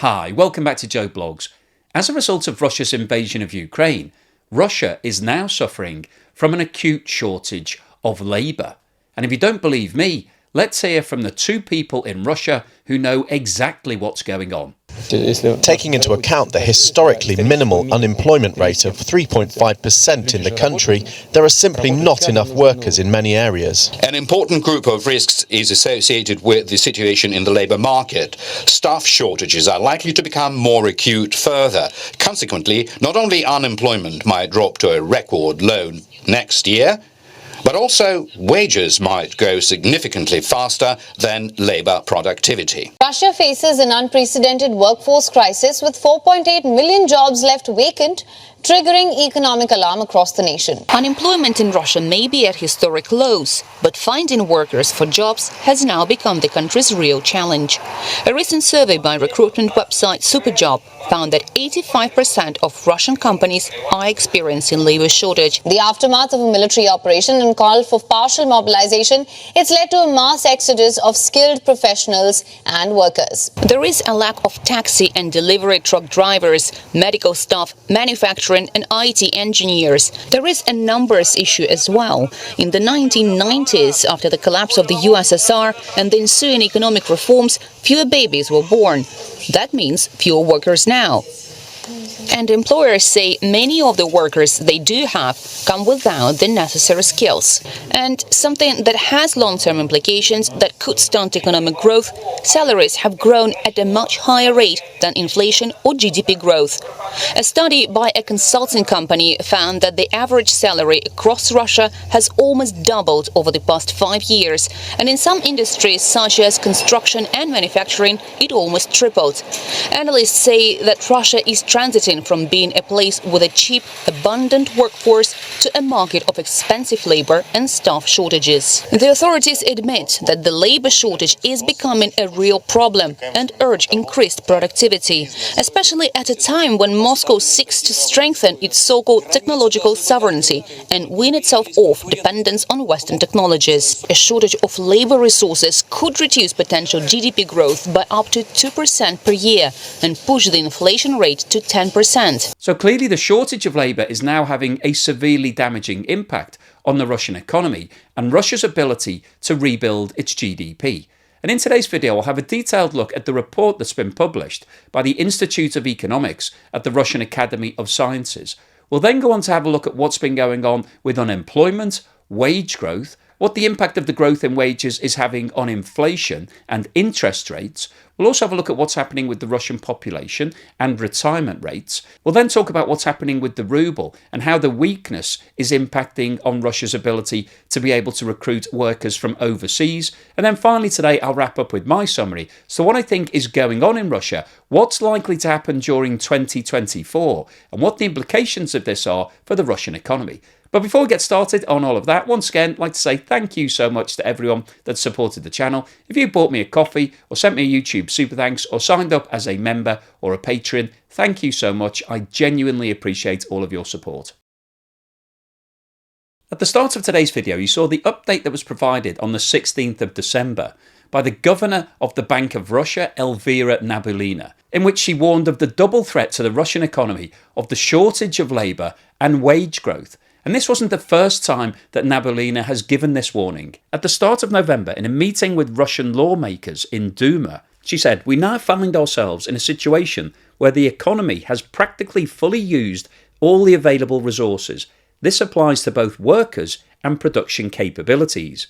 Hi, welcome back to Joe Blogs. As a result of Russia's invasion of Ukraine, Russia is now suffering from an acute shortage of labour. And if you don't believe me, let's hear from the two people in Russia who know exactly what's going on. Taking into account the historically minimal unemployment rate of 3.5% in the country, there are simply not enough workers in many areas. An important group of risks is associated with the situation in the labour market. Staff shortages are likely to become more acute further. Consequently, not only unemployment might drop to a record low next year, but also wages might grow significantly faster than labour productivity. Russia faces an unprecedented workforce crisis with 4.8 million jobs left vacant, triggering economic alarm across the nation. Unemployment in Russia may be at historic lows, but finding workers for jobs has now become the country's real challenge. A recent survey by recruitment website Superjob found that 85% of Russian companies are experiencing labor shortage. The aftermath of a military operation and call for partial mobilization, it's led to a mass exodus of skilled professionals and workers. There is a lack of taxi and delivery truck drivers, medical staff, manufacturing and IT engineers. There is a numbers issue as well. In the 1990s, after the collapse of the USSR and the ensuing economic reforms, fewer babies were born. That means fewer workers now. And employers say many of the workers they do have come without the necessary skills. And something that has long-term implications that could stunt economic growth, salaries have grown at a much higher rate than inflation or GDP growth. A study by a consulting company found that the average salary across Russia has almost doubled over the past 5 years, and in some industries such as construction and manufacturing, it almost tripled. Analysts say that Russia is transiting from being a place with a cheap, abundant workforce to a market of expensive labor and staff shortages. The authorities admit that the labor shortage is becoming a real problem and urge increased productivity, especially at a time when Moscow seeks to strengthen its so-called technological sovereignty and wean itself off dependence on Western technologies. A shortage of labor resources could reduce potential GDP growth by up to 2% per year and push the inflation rate to 10%. So clearly the shortage of labour is now having a severely damaging impact on the Russian economy and Russia's ability to rebuild its GDP. And in today's video, I'll have a detailed look at the report that's been published by the Institute of Economics at the Russian Academy of Sciences. We'll then go on to have a look at what's been going on with unemployment, wage growth, what the impact of the growth in wages is having on inflation and interest rates. We'll also have a look at what's happening with the Russian population and retirement rates. We'll then talk about what's happening with the ruble and how the weakness is impacting on Russia's ability to be able to recruit workers from overseas. And then finally today, I'll wrap up with my summary. So what I think is going on in Russia, what's likely to happen during 2024, and what the implications of this are for the Russian economy. But before we get started on all of that, once again, I'd like to say thank you so much to everyone that supported the channel. If you bought me a coffee or sent me a YouTube super thanks or signed up as a member or a patron, thank you so much. I genuinely appreciate all of your support. At the start of today's video, you saw the update that was provided on the 16th of December by the governor of the Bank of Russia, Elvira Nabiullina, in which she warned of the double threat to the Russian economy of the shortage of labour and wage growth. And this wasn't the first time that Nabiullina has given this warning. At the start of November, in a meeting with Russian lawmakers in Duma, she said, "We now find ourselves in a situation where the economy has practically fully used all the available resources. This applies to both workers and production capabilities.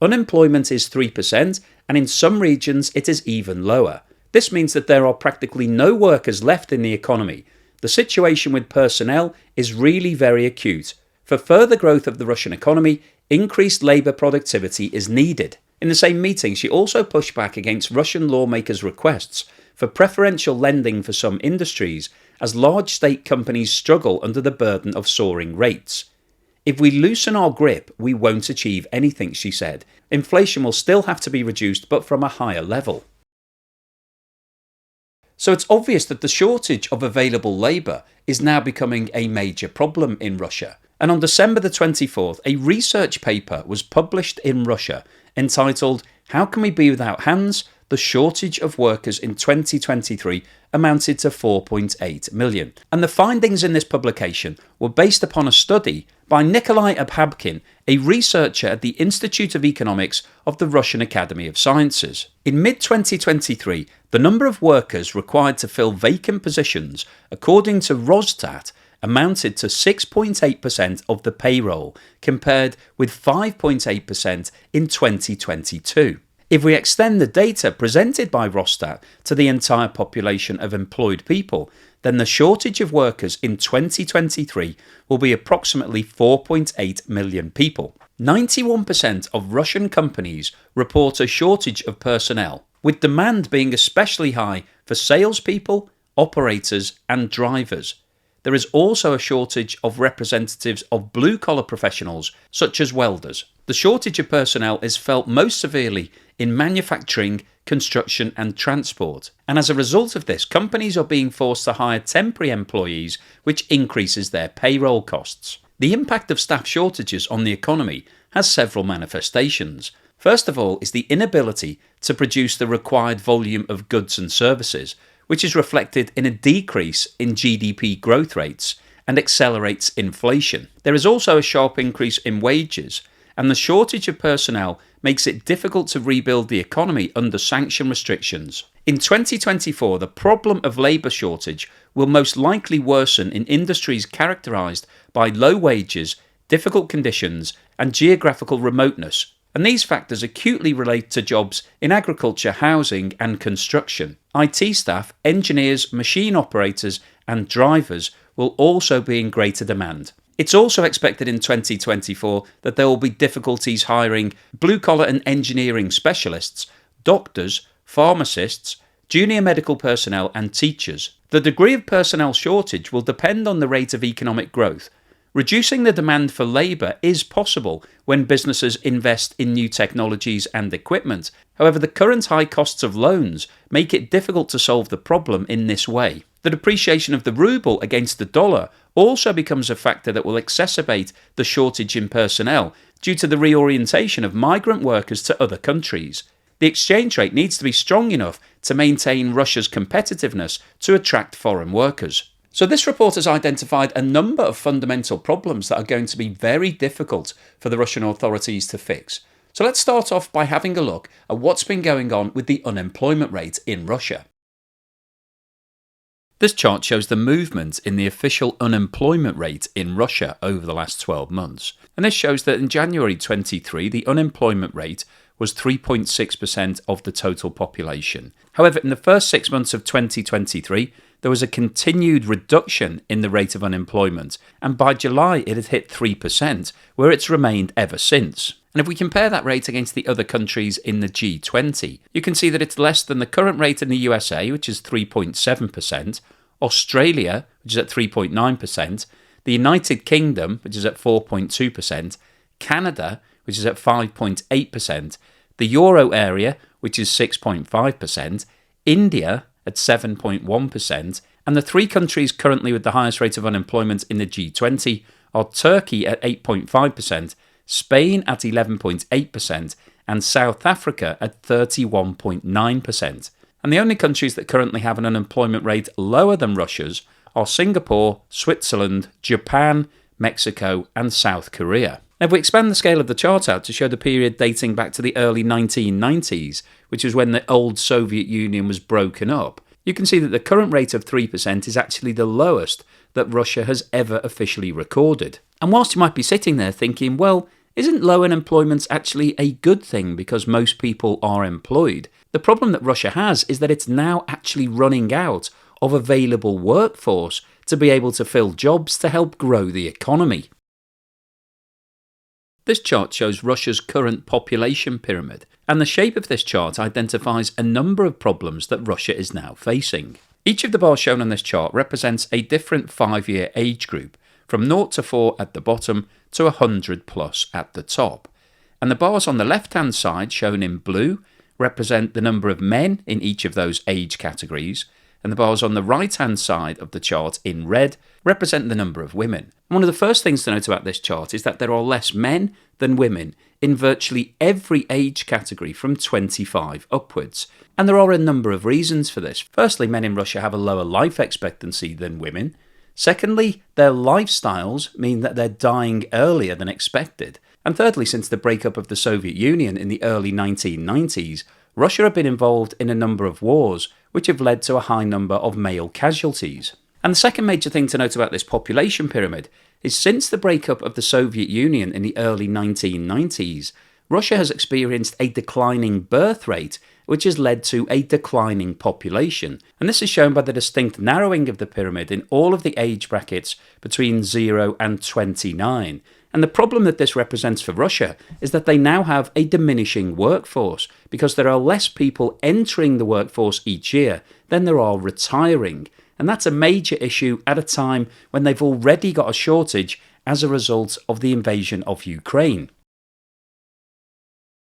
Unemployment is 3%, and in some regions it is even lower. This means that there are practically no workers left in the economy. The situation with personnel is really very acute. For further growth of the Russian economy, increased labour productivity is needed." In the same meeting, she also pushed back against Russian lawmakers' requests for preferential lending for some industries, as large state companies struggle under the burden of soaring rates. "If we loosen our grip, we won't achieve anything," she said. "Inflation will still have to be reduced, but from a higher level." So it's obvious that the shortage of available labour is now becoming a major problem in Russia. And on December the 24th, a research paper was published in Russia entitled "How Can We Be Without Hands? the shortage of workers in 2023 amounted to 4.8 million. And the findings in this publication were based upon a study by Nikolai Abhabkin, a researcher at the Institute of Economics of the Russian Academy of Sciences. In mid-2023, the number of workers required to fill vacant positions, according to Rosstat, amounted to 6.8% of the payroll, compared with 5.8% in 2022. If we extend the data presented by Rosstat to the entire population of employed people, then the shortage of workers in 2023 will be approximately 4.8 million people. 91% of Russian companies report a shortage of personnel, with demand being especially high for salespeople, operators and drivers. There is also a shortage of representatives of blue-collar professionals, such as welders. The shortage of personnel is felt most severely in manufacturing, construction and transport. And as a result of this, companies are being forced to hire temporary employees, which increases their payroll costs. The impact of staff shortages on the economy has several manifestations. First of all is the inability to produce the required volume of goods and services, which is reflected in a decrease in GDP growth rates and accelerates inflation. There is also a sharp increase in wages, and the shortage of personnel makes it difficult to rebuild the economy under sanction restrictions. In 2024, the problem of labour shortage will most likely worsen in industries characterised by low wages, difficult conditions and geographical remoteness, and these factors acutely relate to jobs in agriculture, housing and construction. IT staff, engineers, machine operators and drivers will also be in greater demand. It's also expected in 2024 that there will be difficulties hiring blue-collar and engineering specialists, doctors, pharmacists, junior medical personnel and teachers. The degree of personnel shortage will depend on the rate of economic growth. Reducing the demand for labour is possible when businesses invest in new technologies and equipment. However, the current high costs of loans make it difficult to solve the problem in this way. The depreciation of the ruble against the dollar also becomes a factor that will exacerbate the shortage in personnel due to the reorientation of migrant workers to other countries. The exchange rate needs to be strong enough to maintain Russia's competitiveness to attract foreign workers. So this report has identified a number of fundamental problems that are going to be very difficult for the Russian authorities to fix. So let's start off by having a look at what's been going on with the unemployment rate in Russia. This chart shows the movement in the official unemployment rate in Russia over the last 12 months. And this shows that in January 23, the unemployment rate was 3.6% of the total population. However, in the first 6 months of 2023, there was a continued reduction in the rate of unemployment, and by July it had hit 3%, where it's remained ever since. And if we compare that rate against the other countries in the G20, you can see that it's less than the current rate in the USA, which is 3.7%, Australia, which is at 3.9%, the United Kingdom, which is at 4.2%, Canada, which is at 5.8%, the Euro area, which is 6.5%, India at 7.1%, and the three countries currently with the highest rate of unemployment in the G20 are Turkey at 8.5%, Spain at 11.8%, and South Africa at 31.9%. And the only countries that currently have an unemployment rate lower than Russia's are Singapore, Switzerland, Japan, Mexico, and South Korea. Now, if we expand the scale of the chart out to show the period dating back to the early 1990s, which was when the old Soviet Union was broken up, you can see that the current rate of 3% is actually the lowest that Russia has ever officially recorded. And whilst you might be sitting there thinking, well, isn't low unemployment actually a good thing because most people are employed? The problem that Russia has is that it's now actually running out of available workforce to be able to fill jobs to help grow the economy. This chart shows Russia's current population pyramid, and the shape of this chart identifies a number of problems that Russia is now facing. Each of the bars shown on this chart represents a different 5-year age group, from 0 to 4 at the bottom to 100 plus at the top. And the bars on the left-hand side, shown in blue, represent the number of men in each of those age categories, and the bars on the right-hand side of the chart in red represent the number of women. And one of the first things to note about this chart is that there are less men than women in virtually every age category from 25 upwards. And there are a number of reasons for this. Firstly, men in Russia have a lower life expectancy than women. Secondly, their lifestyles mean that they're dying earlier than expected. And thirdly, since the breakup of the Soviet Union in the early 1990s, Russia had been involved in a number of wars, which have led to a high number of male casualties. And the second major thing to note about this population pyramid is since the breakup of the Soviet Union in the early 1990s, Russia has experienced a declining birth rate, which has led to a declining population. And this is shown by the distinct narrowing of the pyramid in all of the age brackets between 0 and 29. And the problem that this represents for Russia is that they now have a diminishing workforce because there are less people entering the workforce each year than there are retiring. And that's a major issue at a time when they've already got a shortage as a result of the invasion of Ukraine.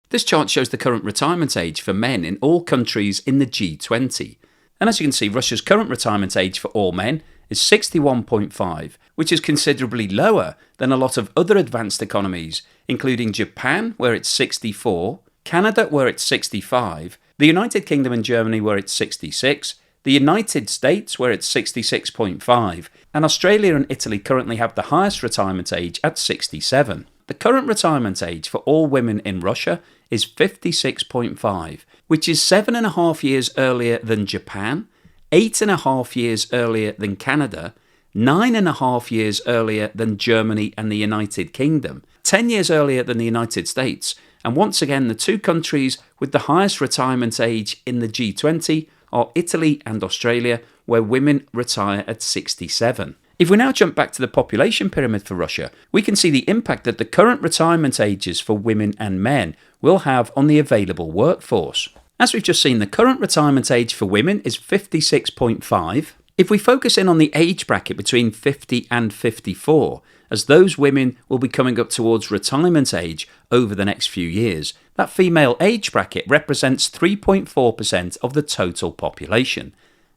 This chart shows the current retirement age for men in all countries in the G20. And as you can see, Russia's current retirement age for all men is 61.5, which is considerably lower than a lot of other advanced economies, including Japan, where it's 64, Canada, where it's 65, the United Kingdom and Germany, where it's 66, the United States, where it's 66.5, and Australia and Italy currently have the highest retirement age at 67. The current retirement age for all women in Russia is 56.5, which is 7.5 years earlier than Japan, 8.5 years earlier than Canada, 9.5 years earlier than Germany and the United Kingdom, 10 years earlier than the United States, and once again the two countries with the highest retirement age in the G20 are Italy and Australia, where women retire at 67. If we now jump back to the population pyramid for Russia, we can see the impact that the current retirement ages for women and men will have on the available workforce. As we've just seen, the current retirement age for women is 56.5. If we focus in on the age bracket between 50 and 54, as those women will be coming up towards retirement age over the next few years, that female age bracket represents 3.4% of the total population.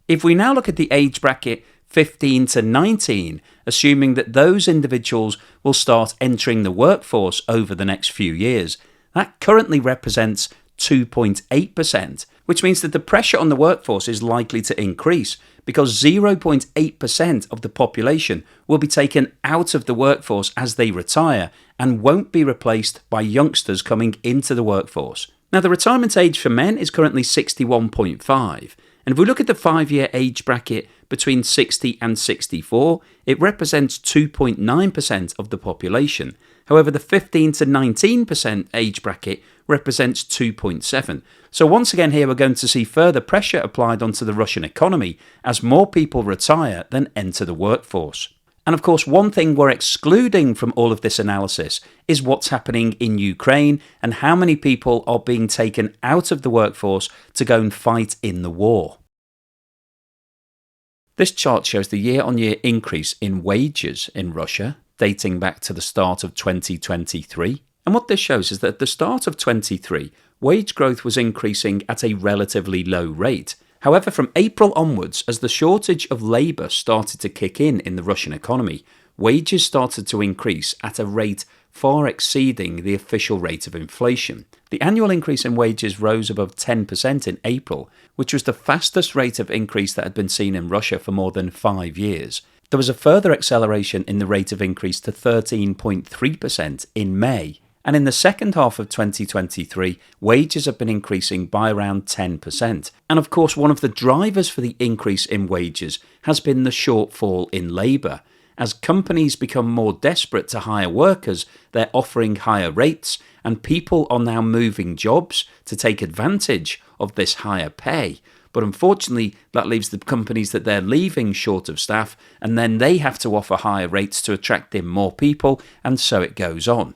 If we now look at the age bracket 15 to 19, assuming that those individuals will start entering the workforce over the next few years, that currently represents 2.8%, which means that the pressure on the workforce is likely to increase because 0.8% of the population will be taken out of the workforce as they retire and won't be replaced by youngsters coming into the workforce. Now, the retirement age for men is currently 61.5, and if we look at the 5-year age bracket between 60 and 64, it represents 2.9% of the population. However, the 15 to 19% age bracket represents 2.7%. So once again here we're going to see further pressure applied onto the Russian economy as more people retire than enter the workforce. And of course, one thing we're excluding from all of this analysis is what's happening in Ukraine and how many people are being taken out of the workforce to go and fight in the war. This chart shows the year-on-year increase in wages in Russia, dating back to the start of 2023. And what this shows is that at the start of 23, wage growth was increasing at a relatively low rate. However, from April onwards, as the shortage of labour started to kick in the Russian economy, wages started to increase at a rate far exceeding the official rate of inflation. The annual increase in wages rose above 10% in April, which was the fastest rate of increase that had been seen in Russia for more than 5 years. There was a further acceleration in the rate of increase to 13.3% in May. And in the second half of 2023, wages have been increasing by around 10%. And of course, one of the drivers for the increase in wages has been the shortfall in labour. As companies become more desperate to hire workers, they're offering higher rates, and people are now moving jobs to take advantage of this higher pay. But unfortunately, that leaves the companies that they're leaving short of staff, and then they have to offer higher rates to attract in more people, and so it goes on.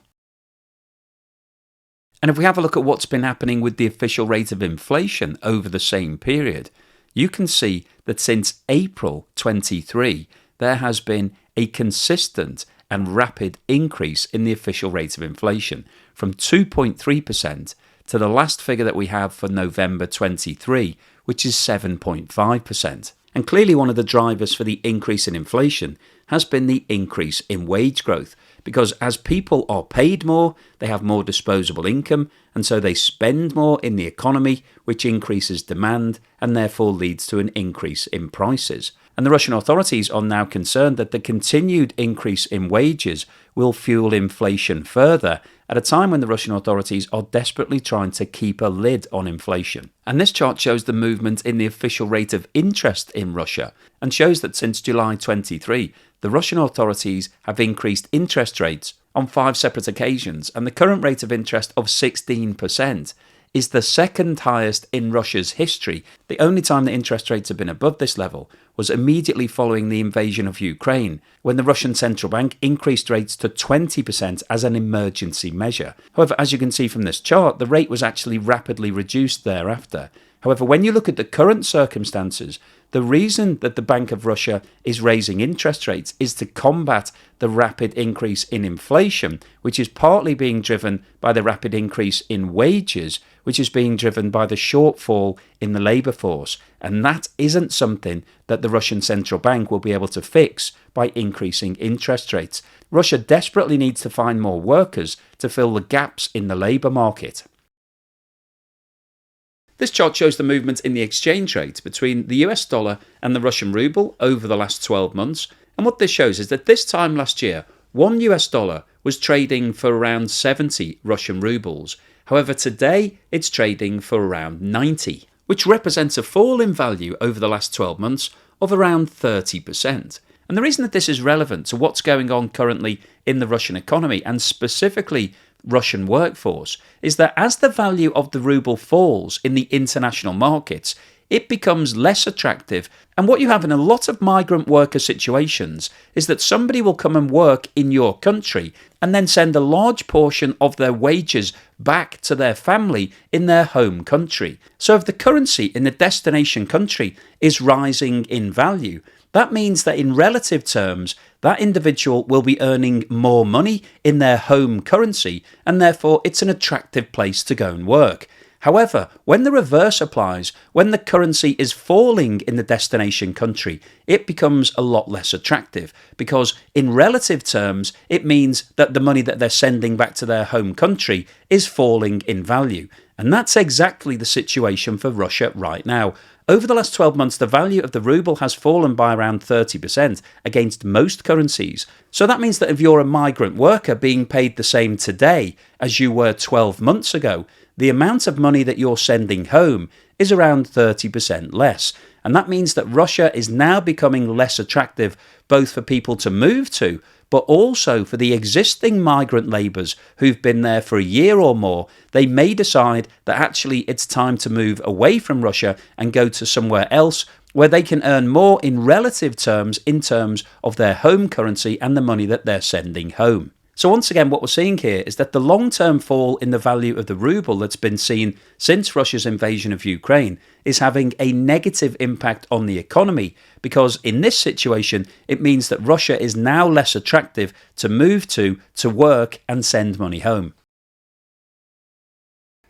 And if we have a look at what's been happening with the official rate of inflation over the same period, you can see that since April 23, there has been a consistent and rapid increase in the official rate of inflation from 2.3% to the last figure that we have for November 23, which is 7.5%. And clearly one of the drivers for the increase in inflation has been the increase in wage growth, because as people are paid more, they have more disposable income, and so they spend more in the economy, which increases demand and therefore leads to an increase in prices. And the Russian authorities are now concerned that the continued increase in wages will fuel inflation further at a time when the Russian authorities are desperately trying to keep a lid on inflation. And this chart shows the movement in the official rate of interest in Russia and shows that since July 23, the Russian authorities have increased interest rates on 5 separate occasions, and the current rate of interest of 16% is the second highest in Russia's history. The only time the interest rates have been above this level was immediately following the invasion of Ukraine, when the Russian central bank increased rates to 20% as an emergency measure. However, as you can see from this chart, the rate was actually rapidly reduced thereafter. However, when you look at the current circumstances, the reason that the Bank of Russia is raising interest rates is to combat the rapid increase in inflation, which is partly being driven by the rapid increase in wages, which is being driven by the shortfall in the labour force. And that isn't something that the Russian central bank will be able to fix by increasing interest rates. Russia desperately needs to find more workers to fill the gaps in the labour market. This chart shows the movement in the exchange rate between the US dollar and the Russian ruble over the last 12 months. And what this shows is that this time last year, one US dollar was trading for around 70 Russian rubles. However, today it's trading for around 90, which represents a fall in value over the last 12 months of around 30%. And the reason that this is relevant to what's going on currently in the Russian economy, and specifically Russian workforce, is that as the value of the ruble falls in the international markets, it becomes less attractive. And what you have in a lot of migrant worker situations is that somebody will come and work in your country and then send a large portion of their wages back to their family in their home country. So if the currency in the destination country is rising in value, that means that in relative terms, that individual will be earning more money in their home currency, and therefore it's an attractive place to go and work. However, when the reverse applies, when the currency is falling in the destination country, it becomes a lot less attractive, because in relative terms, it means that the money that they're sending back to their home country is falling in value. And that's exactly the situation for Russia right now. Over the last 12 months, the value of the ruble has fallen by around 30% against most currencies. So that means that if you're a migrant worker being paid the same today as you were 12 months ago, the amount of money that you're sending home is around 30% less. And that means that Russia is now becoming less attractive both for people to move to, but also for the existing migrant labourers who've been there for a year or more. They may decide that actually it's time to move away from Russia and go to somewhere else where they can earn more in relative terms, in terms of their home currency and the money that they're sending home. So once again, what we're seeing here is that the long-term fall in the value of the ruble that's been seen since Russia's invasion of Ukraine is having a negative impact on the economy, because in this situation, it means that Russia is now less attractive to move to work and send money home.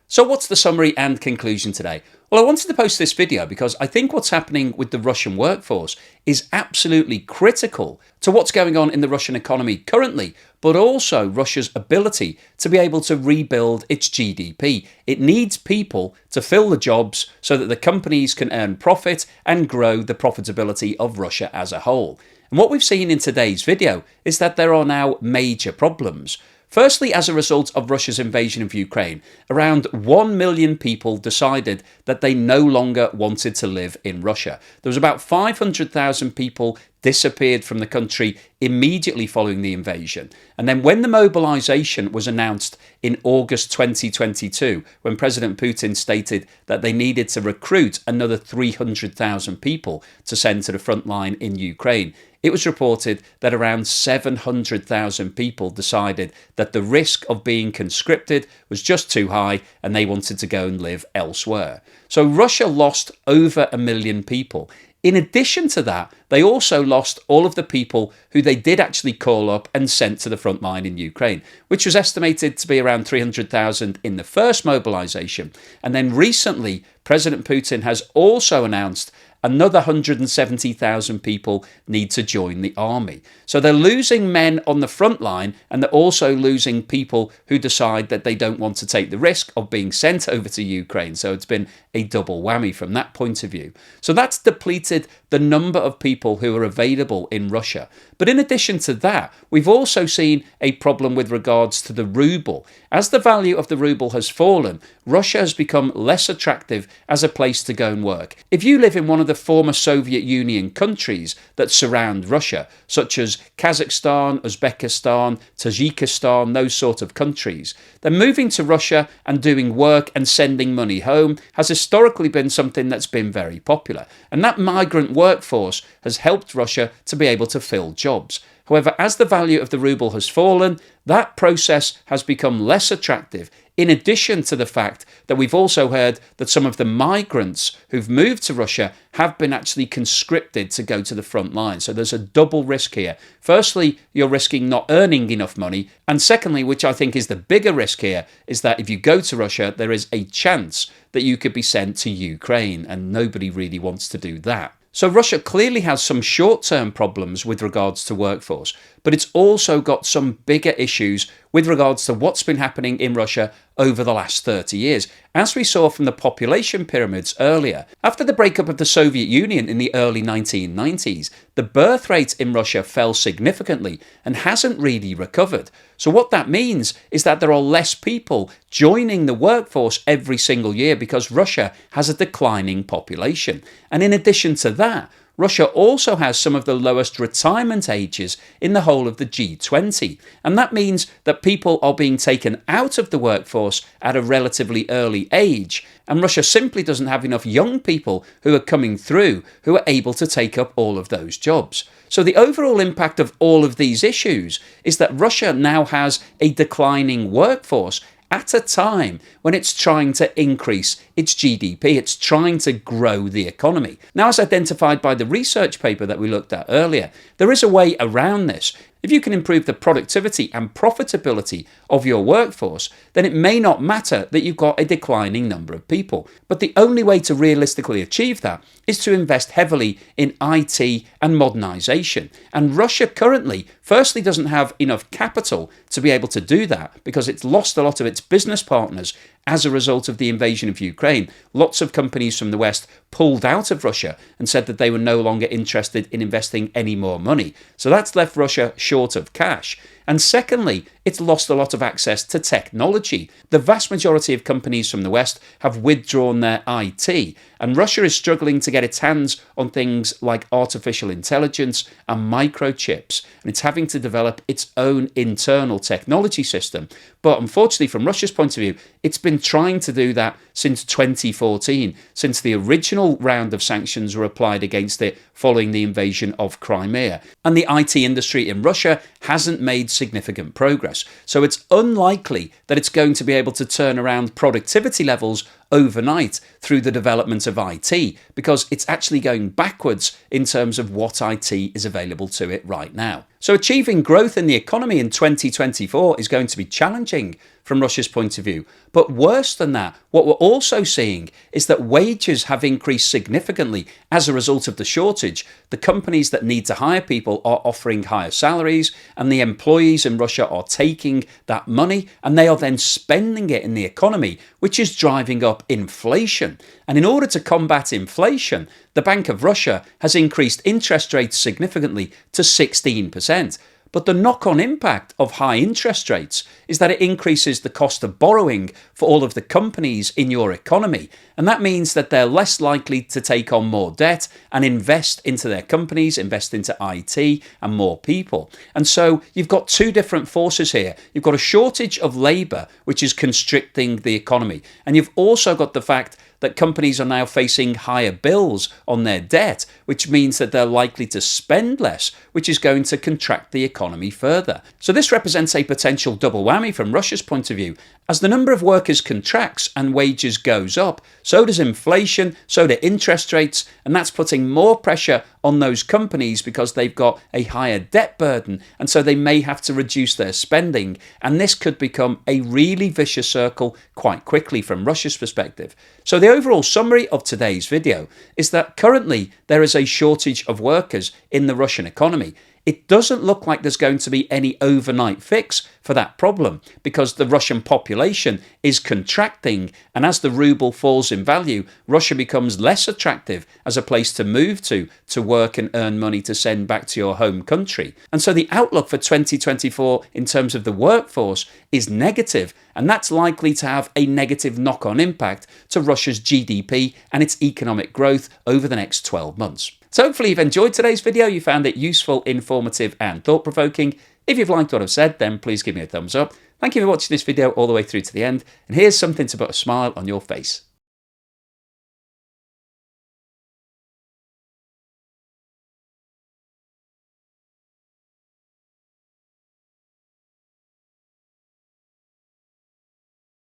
So what's the summary and conclusion today? Well, I wanted to post this video because I think what's happening with the Russian workforce is absolutely critical to what's going on in the Russian economy currently, but also Russia's ability to be able to rebuild its GDP. It needs people to fill the jobs so that the companies can earn profit and grow the profitability of Russia as a whole. And what we've seen in today's video is that there are now major problems. Firstly, as a result of Russia's invasion of Ukraine, around 1 million people decided that they no longer wanted to live in Russia. There was about 500,000 people disappeared from the country immediately following the invasion. And then when the mobilization was announced in August 2022, when President Putin stated that they needed to recruit another 300,000 people to send to the front line in Ukraine, it was reported that around 700,000 people decided that the risk of being conscripted was just too high and they wanted to go and live elsewhere. So Russia lost over 1 million people. In addition to that, they also lost all of the people who they did actually call up and sent to the front line in Ukraine, which was estimated to be around 300,000 in the first mobilization. And then recently, President Putin has also announced another 170,000 people need to join the army. So they're losing men on the front line, and they're also losing people who decide that they don't want to take the risk of being sent over to Ukraine. So it's been a double whammy from that point of view. So that's depleted the number of people who are available in Russia. But in addition to that, we've also seen a problem with regards to the ruble. As the value of the ruble has fallen, Russia has become less attractive as a place to go and work. If you live in one of the former Soviet Union countries that surround Russia, such as Kazakhstan, Uzbekistan, Tajikistan, those sort of countries, then moving to Russia and doing work and sending money home has historically been something that's been very popular. And that migrant workforce has helped Russia to be able to fill jobs. However, as the value of the ruble has fallen, that process has become less attractive, in addition to the fact that we've also heard that some of the migrants who've moved to Russia have been actually conscripted to go to the front line. So there's a double risk here. Firstly, you're risking not earning enough money. And secondly, which I think is the bigger risk here, is that if you go to Russia, there is a chance that you could be sent to Ukraine, and nobody really wants to do that. So Russia clearly has some short-term problems with regards to workforce, but it's also got some bigger issues with regards to what's been happening in Russia over the last 30 years. As we saw from the population pyramids earlier, after the breakup of the Soviet Union in the early 1990s, the birth rate in Russia fell significantly and hasn't really recovered. So what that means is that there are less people joining the workforce every single year because Russia has a declining population. And in addition to that, Russia also has some of the lowest retirement ages in the whole of the G20. And that means that people are being taken out of the workforce at a relatively early age. And Russia simply doesn't have enough young people who are coming through who are able to take up all of those jobs. So the overall impact of all of these issues is that Russia now has a declining workforce at a time when it's trying to increase its GDP, it's trying to grow the economy. Now, as identified by the research paper that we looked at earlier, there is a way around this. If you can improve the productivity and profitability of your workforce, then it may not matter that you've got a declining number of people. But the only way to realistically achieve that is to invest heavily in IT and modernisation. And Russia currently, firstly, doesn't have enough capital to be able to do that because it's lost a lot of its business partners as a result of the invasion of Ukraine. Lots of companies from the West pulled out of Russia and said that they were no longer interested in investing any more money. So that's left Russia short of cash. And secondly, it's lost a lot of access to technology. The vast majority of companies from the West have withdrawn their IT, and Russia is struggling to get its hands on things like artificial intelligence and microchips, and it's having to develop its own internal technology system. But unfortunately, from Russia's point of view, it's been trying to do that since 2014, since the original round of sanctions were applied against it following the invasion of Crimea. And the IT industry in Russia hasn't made significant progress. So it's unlikely that it's going to be able to turn around productivity levels overnight through the development of IT, because it's actually going backwards in terms of what IT is available to it right now. So achieving growth in the economy in 2024 is going to be challenging from Russia's point of view. But worse than that, what we're also seeing is that wages have increased significantly as a result of the shortage. The companies that need to hire people are offering higher salaries, and the employees in Russia are taking that money and they are then spending it in the economy, which is driving up inflation. And in order to combat inflation, the Bank of Russia has increased interest rates significantly to 16%. But the knock-on impact of high interest rates is that it increases the cost of borrowing for all of the companies in your economy. And that means that they're less likely to take on more debt and invest into their companies, invest into IT and more people. And so you've got two different forces here. You've got a shortage of labour, which is constricting the economy. And you've also got the fact that companies are now facing higher bills on their debt, which means that they're likely to spend less, which is going to contract the economy further. So this represents a potential double whammy from Russia's point of view. As the number of workers contracts and wages goes up, so does inflation, so do interest rates, and that's putting more pressure on those companies because they've got a higher debt burden, and so they may have to reduce their spending. And this could become a really vicious circle quite quickly from Russia's perspective. So the the overall summary of today's video is that currently there is a shortage of workers in the Russian economy. It doesn't look like there's going to be any overnight fix for that problem because the Russian population is contracting, and as the ruble falls in value, Russia becomes less attractive as a place to move to work and earn money to send back to your home country. And so the outlook for 2024 in terms of the workforce is negative, and that's likely to have a negative knock-on impact to Russia's GDP and its economic growth over the next 12 months. So hopefully you've enjoyed today's video, you found it useful, informative and thought-provoking. If you've liked what I've said, then please give me a thumbs up. Thank you for watching this video all the way through to the end, and here's something to put a smile on your face.